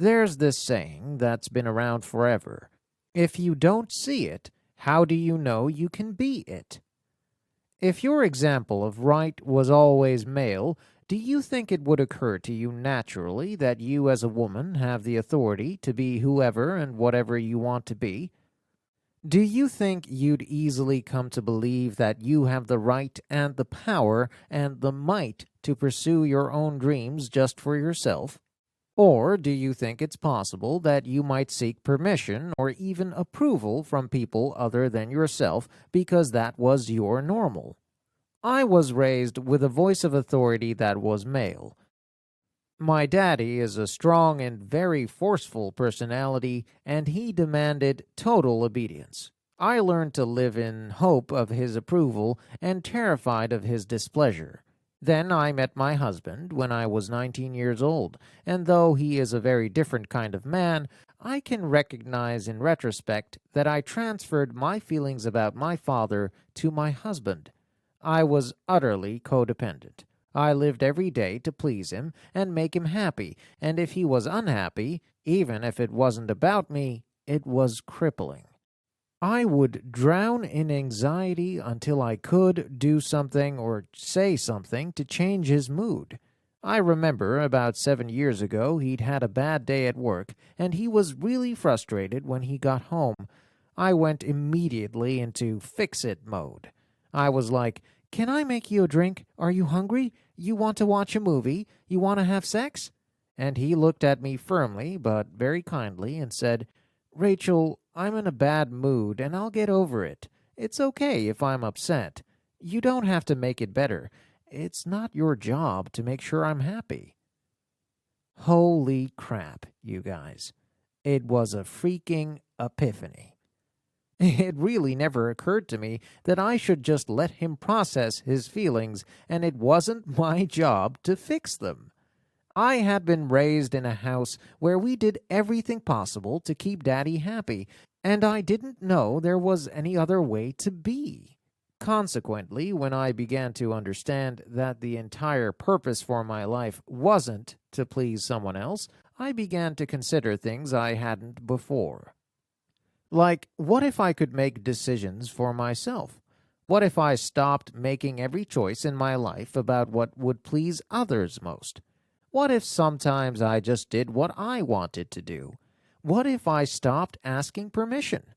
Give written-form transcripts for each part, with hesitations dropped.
There's this saying that's been around forever. If you don't see it, how do you know you can be it? If your example of right was always male, do you think it would occur to you naturally that you as a woman have the authority to be whoever and whatever you want to be? Do you think you'd easily come to believe that you have the right and the power and the might to pursue your own dreams just for yourself? Or do you think it's possible that you might seek permission or even approval from people other than yourself because that was your normal? I was raised with a voice of authority that was male. My daddy is a strong and very forceful personality, and he demanded total obedience. I learned to live in hope of his approval and terrified of his displeasure. Then I met my husband when I was 19 years old, and though he is a very different kind of man, I can recognize in retrospect that I transferred my feelings about my father to my husband. I was utterly codependent. I lived every day to please him and make him happy, and if he was unhappy, even if it wasn't about me, it was crippling. I would drown in anxiety until I could do something or say something to change his mood. I remember about 7 years ago he'd had a bad day at work, and he was really frustrated when he got home. I went immediately into fix-it mode. I was like, "Can I make you a drink? Are you hungry? You want to watch a movie? You want to have sex?" And he looked at me firmly but very kindly and said, "Rachel, I'm in a bad mood and I'll get over it. It's okay if I'm upset. You don't have to make it better. It's not your job to make sure I'm happy." Holy crap, you guys. It was a freaking epiphany. It really never occurred to me that I should just let him process his feelings, and it wasn't my job to fix them. I had been raised in a house where we did everything possible to keep Daddy happy, and I didn't know there was any other way to be. Consequently, when I began to understand that the entire purpose for my life wasn't to please someone else, I began to consider things I hadn't before. Like, what if I could make decisions for myself? What if I stopped making every choice in my life about what would please others most? What if sometimes I just did what I wanted to do? What if I stopped asking permission?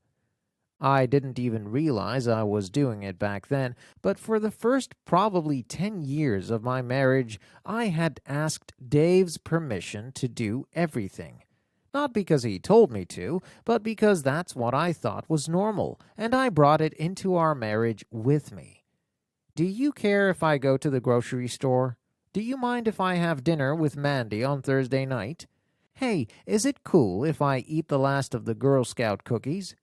I didn't even realize I was doing it back then, but for the first probably 10 years of my marriage, I had asked Dave's permission to do everything. Not because he told me to, but because that's what I thought was normal, and I brought it into our marriage with me. Do you care if I go to the grocery store? Do you mind if I have dinner with Mandy on Thursday night? Hey, is it cool if I eat the last of the Girl Scout cookies?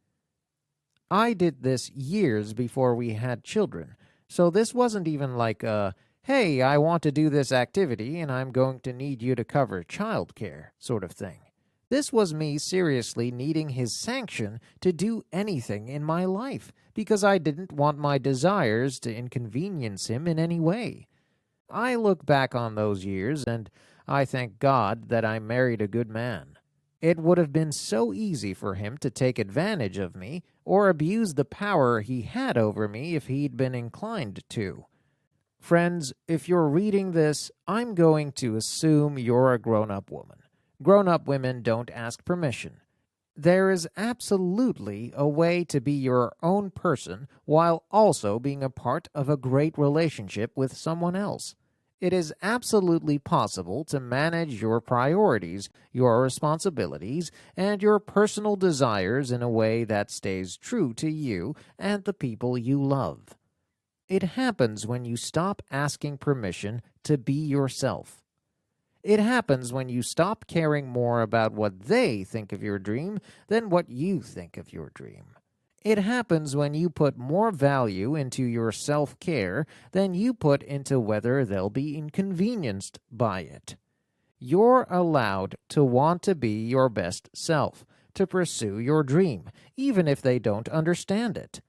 I did this years before we had children, so this wasn't even like a, "Hey, I want to do this activity and I'm going to need you to cover childcare" sort of thing. This was me seriously needing his sanction to do anything in my life because I didn't want my desires to inconvenience him in any way. I look back on those years and I thank God that I married a good man. It would have been so easy for him to take advantage of me or abuse the power he had over me if he'd been inclined to. Friends, if you're reading this, I'm going to assume you're a grown-up woman. Grown-up women don't ask permission. There is absolutely a way to be your own person while also being a part of a great relationship with someone else. It is absolutely possible to manage your priorities, your responsibilities, and your personal desires in a way that stays true to you and the people you love. It happens when you stop asking permission to be yourself. It happens when you stop caring more about what they think of your dream than what you think of your dream. It happens when you put more value into your self-care than you put into whether they'll be inconvenienced by it. You're allowed to want to be your best self, to pursue your dream, even if they don't understand it.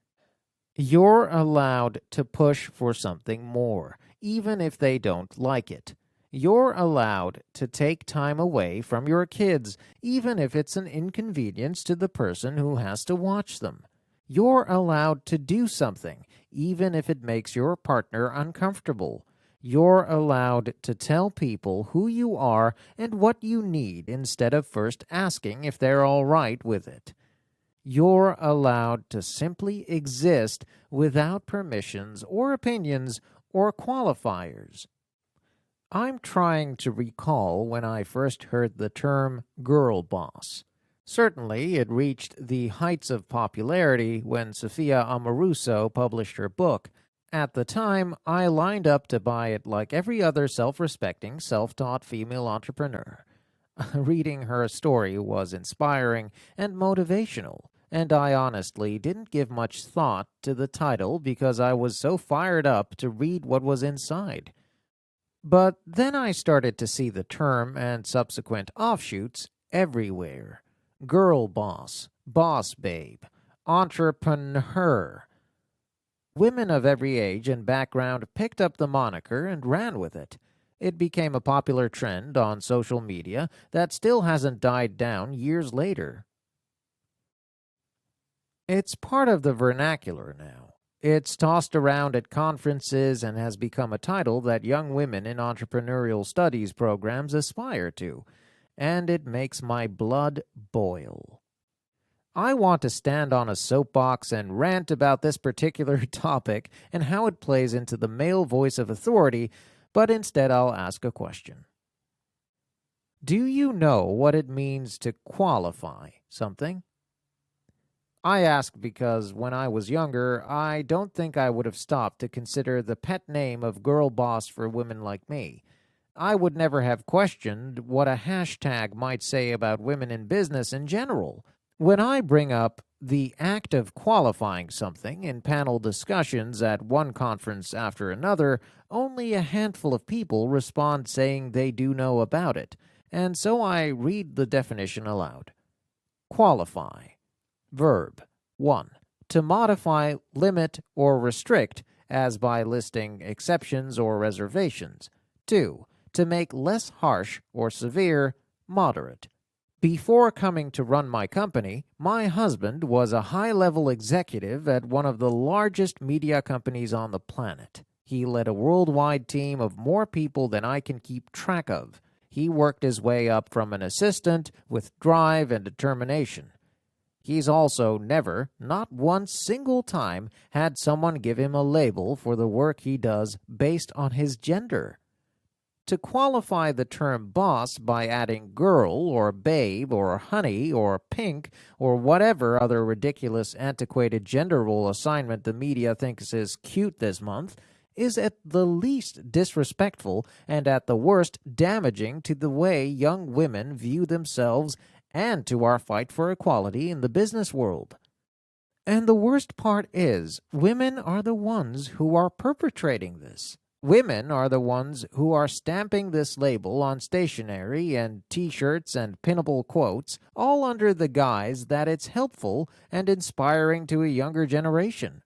You're allowed to push for something more, even if they don't like it. You're allowed to take time away from your kids, even if it's an inconvenience to the person who has to watch them. You're allowed to do something, even if it makes your partner uncomfortable. You're allowed to tell people who you are and what you need instead of first asking if they're all right with it. You're allowed to simply exist without permissions or opinions or qualifiers. I'm trying to recall when I first heard the term girl boss. Certainly, it reached the heights of popularity when Sophia Amoruso published her book. At the time, I lined up to buy it like every other self-respecting, self-taught female entrepreneur. Reading her story was inspiring and motivational, and I honestly didn't give much thought to the title because I was so fired up to read what was inside. But then I started to see the term and subsequent offshoots everywhere. Girl boss, boss babe, entrepreneur. Women of every age and background picked up the moniker and ran with it. It became a popular trend on social media that still hasn't died down years later. It's part of the vernacular now. It's tossed around at conferences and has become a title that young women in entrepreneurial studies programs aspire to, and it makes my blood boil. I want to stand on a soapbox and rant about this particular topic and how it plays into the male voice of authority, but instead I'll ask a question. Do you know what it means to qualify something? I ask because when I was younger, I don't think I would have stopped to consider the pet name of girl boss for women like me. I would never have questioned what a hashtag might say about women in business in general. When I bring up the act of qualifying something in panel discussions at one conference after another, only a handful of people respond saying they do know about it, and so I read the definition aloud. Qualify. Verb. 1. To modify, limit, or restrict, as by listing exceptions or reservations. 2. To make less harsh or severe, moderate. Before coming to run my company, my husband was a high-level executive at one of the largest media companies on the planet. He led a worldwide team of more people than I can keep track of. He worked his way up from an assistant with drive and determination. He's also never, not one single time, had someone give him a label for the work he does based on his gender. To qualify the term boss by adding girl or babe or honey or pink or whatever other ridiculous antiquated gender role assignment the media thinks is cute this month is at the least disrespectful and at the worst damaging to the way young women view themselves and to our fight for equality in the business world. And the worst part is, women are the ones who are perpetrating this. Women are the ones who are stamping this label on stationery and T-shirts and pinnable quotes, all under the guise that it's helpful and inspiring to a younger generation.